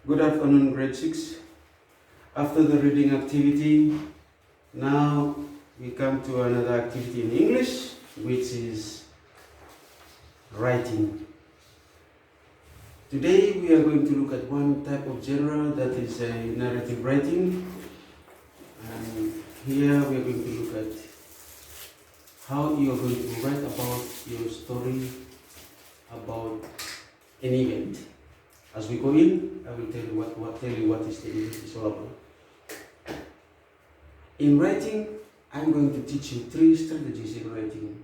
Good afternoon, grade 6. After the reading activity, now we come to another activity in English, which is writing. Today we are going to look at one type of genre, that is a narrative writing. And here we are going to look at how you are going to write about your story about an event. As we go in, I will tell you what is the event is all about. In writing, I'm going to teach you 3 strategies in writing.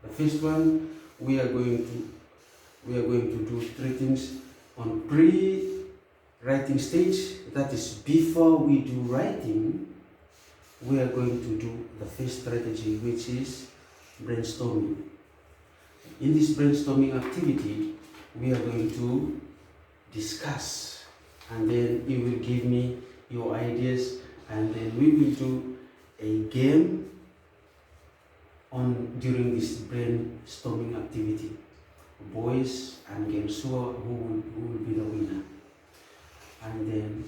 The first one, we are going to do 3 things on pre-writing stage. That is before we do writing. We are going to do the first strategy, which is brainstorming. In this brainstorming activity, we are going to discuss, and then you will give me your ideas, and then we will do a game during this brainstorming activity. Boys and girls, who will be the winner. And then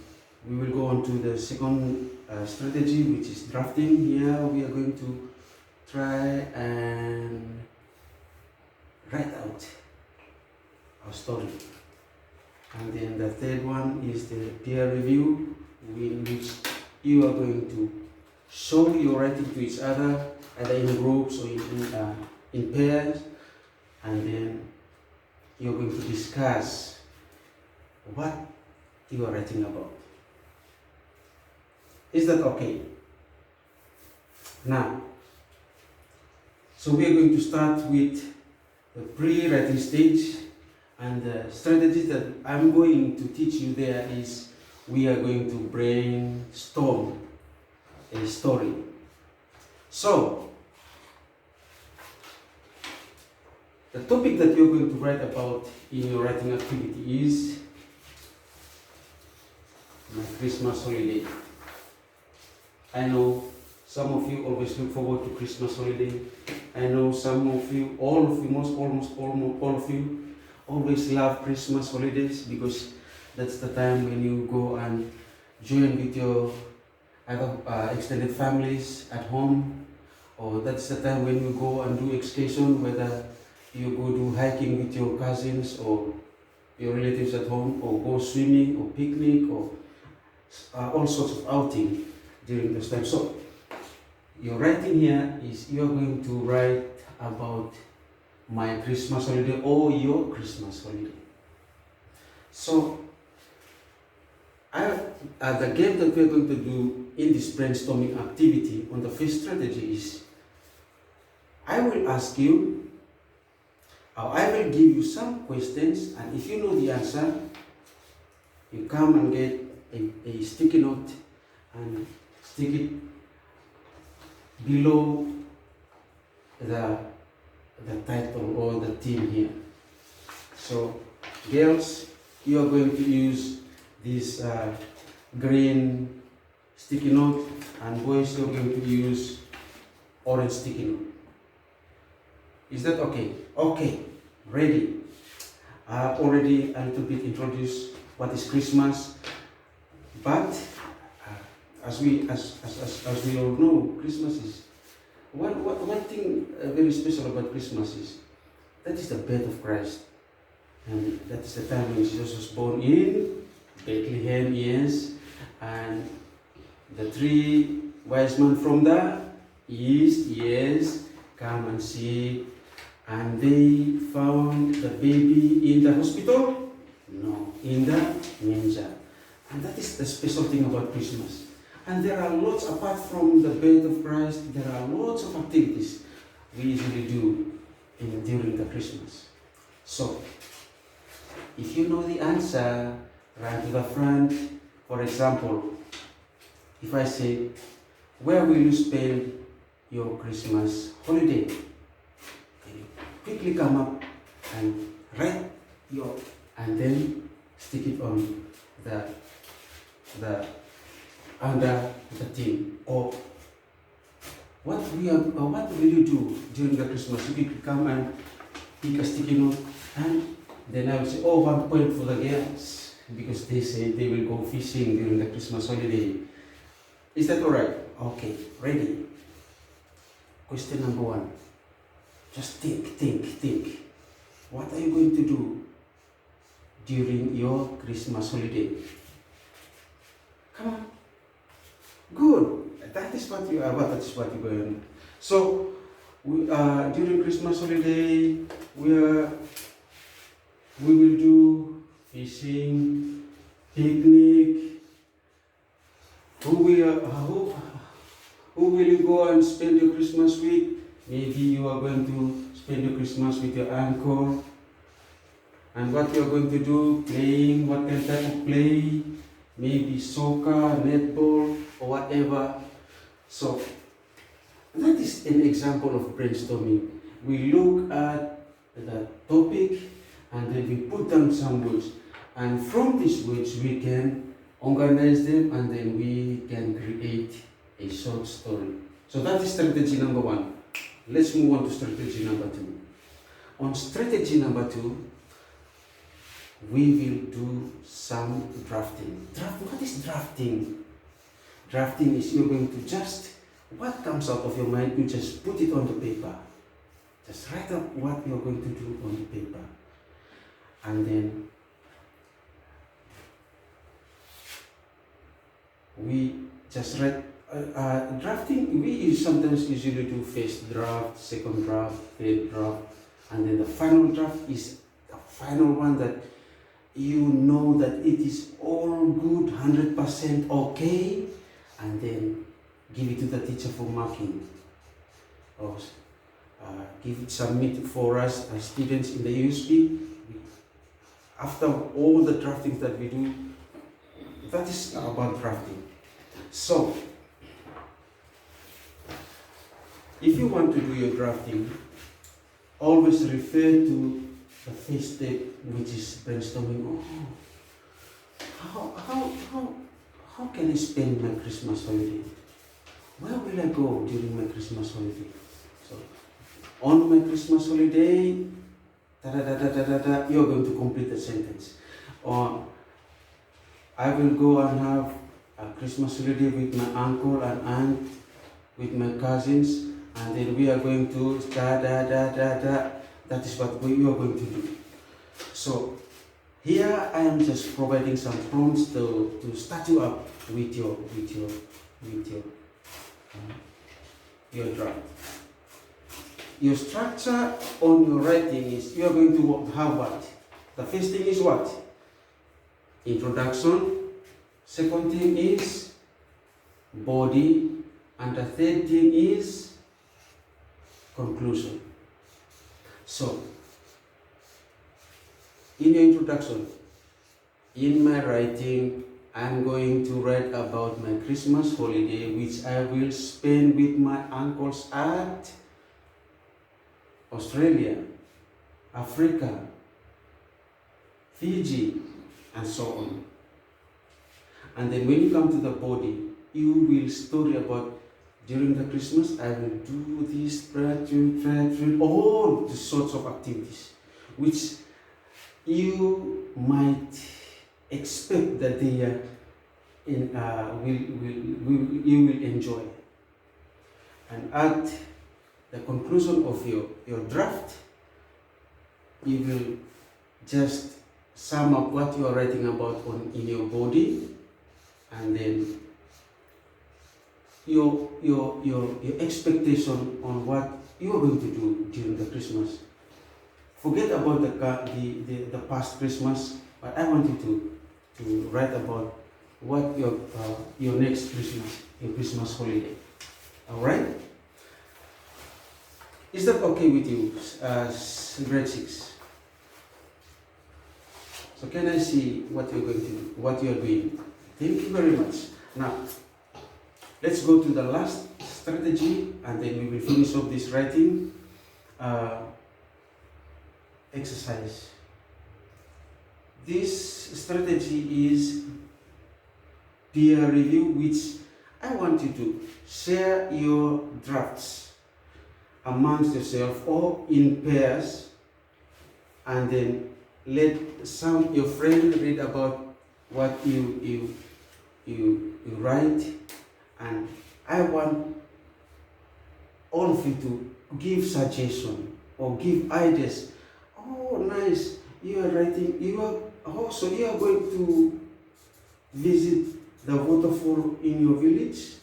we will go on to the second strategy, which is drafting. Here we are going to try and write out our story. And then the third one is the peer review, in which you are going to show your writing to each other, either in groups or in pairs, and then you're going to discuss what you are writing about. Is that okay? Now, so we are going to start with the pre-writing stage. And the strategy that I'm going to teach you there is, we are going to brainstorm a story. So, the topic that you're going to write about in your writing activity is my Christmas holiday. I know some of you always look forward to Christmas holiday. I know some of you, almost all of you, always love Christmas holidays, because that's the time when you go and join with your other extended families at home, or that's the time when you go and do excursion, whether you go do hiking with your cousins or your relatives at home, or go swimming or picnic, or all sorts of outing during this time. So your writing here is, you are going to write about my Christmas holiday or your Christmas holiday. So, the game that we're going to do in this brainstorming activity on the first strategy is, I will ask you, or I will give you some questions, and if you know the answer, you come and get a sticky note and stick it below the title or the theme here. So, girls, you are going to use this green sticky note, and boys, you are going to use orange sticky note. Is that okay? Okay, ready. I've already a little bit introduced what is Christmas, but as we all know, Christmas is one thing very special about Christmas is, that is the birth of Christ. And that is the time when Jesus was born in Bethlehem, yes. And the 3 wise men from the east, yes, come and see. And they found the baby in the hospital? No, in the manger. And that is the special thing about Christmas. And there are lots, apart from the birth of Christ, there are lots of activities we usually do during the Christmas. So, if you know the answer, run to the front. For example, if I say, where will you spend your Christmas holiday? Can you quickly come up and write and then stick it on the under the theme. Or what will you do during the Christmas? You can come and pick a sticky note, and then I will say, oh, 1 point for the girls. because they say they will go fishing during the Christmas holiday. Is that alright? Okay, ready. Question number 1. Just think. What are you going to do during your Christmas holiday? Come on. Good. That is what you are. That is what you're going. So, during Christmas holiday, we will do fishing, picnic. Who will you go and spend your Christmas with? Maybe you are going to spend your Christmas with your uncle. And what you are going to do? Playing, what kind of play? Maybe soccer, netball, or whatever. So, that is an example of brainstorming. We look at the topic and then we put down some words. And from these words we can organize them and then we can create a short story. So that is strategy number 1. Let's move on to strategy number 2. On strategy number 2, we will do some drafting. What is drafting? Drafting is you're going to just, what comes out of your mind, you just put it on the paper. Just write up what you're going to do on the paper. And then we just write, drafting, we sometimes usually do first draft, second draft, third draft, and then the final draft is the final one that you know that it is all good, 100% okay, and then give it to the teacher for marking. Or submit for us as students in the USP. After all the draftings that we do, that is about drafting. So, if you want to do your drafting, always refer to the first step, which is brainstorming. How can I spend my Christmas holiday? Where will I go during my Christmas holiday? So, on my Christmas holiday, you're going to complete the sentence. Or, I will go and have a Christmas holiday with my uncle and aunt, with my cousins, and then we are going to That is what you are going to do. So here I am just providing some prompts to start you up with your draft. Your structure on your writing is you are going to have what? The first thing is what? Introduction. Second thing is body, and the third thing is conclusion. So, in your introduction, in my writing, I'm going to write about my Christmas holiday, which I will spend with my uncles at Australia, Africa, Fiji, and so on. And then when you come to the body, you will story about during the Christmas, I will do this, all the sorts of activities, which you might expect that they you will enjoy. And at the conclusion of your draft, you will just sum up what you are writing about in your body, and then your expectation on what you are going to do during the Christmas. Forget about the past Christmas, but I want you to write about what your next Christmas, your Christmas holiday. All right? Is that okay with you, grade 6? So can I see what you're going to do, what you're doing? Thank you very much. Now, let's go to the last strategy, and then we will finish off this writing exercise. This strategy is peer review, which I want you to share your drafts amongst yourself or in pairs, and then let your friend read about what you write, and I want all of you to give suggestion or give ideas. Oh, nice! You are writing. So you are going to visit the waterfall in your village.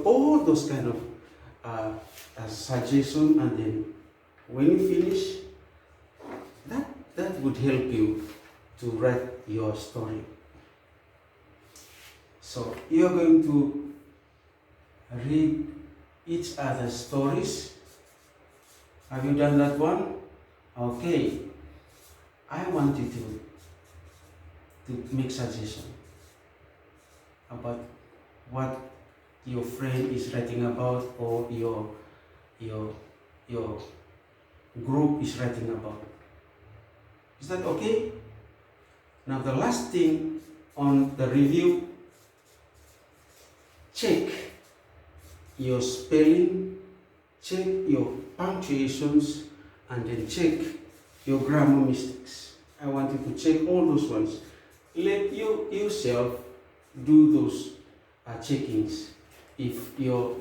All those kind of suggestion, and then when you finish, that would help you to write your story. So you are going to read each other's stories. Have you done that one? Okay. I want you to make suggestion about what your friend is writing about, or your group is writing about. Is that okay? Now the last thing on the review, check your spelling, check your punctuations, and then check your grammar mistakes. I want you to check all those ones. Let you yourself do those checkings. If your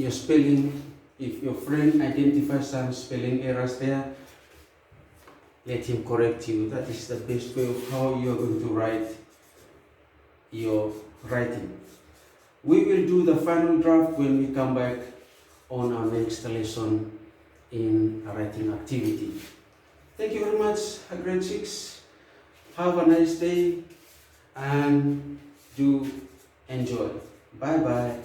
spelling, if your friend identifies some spelling errors there, let him correct you. That is the best way of how you are going to write your writing. We will do the final draft when we come back on our next lesson in a writing activity. Thank you very much, grade 6. Have a nice day and do enjoy. Bye bye.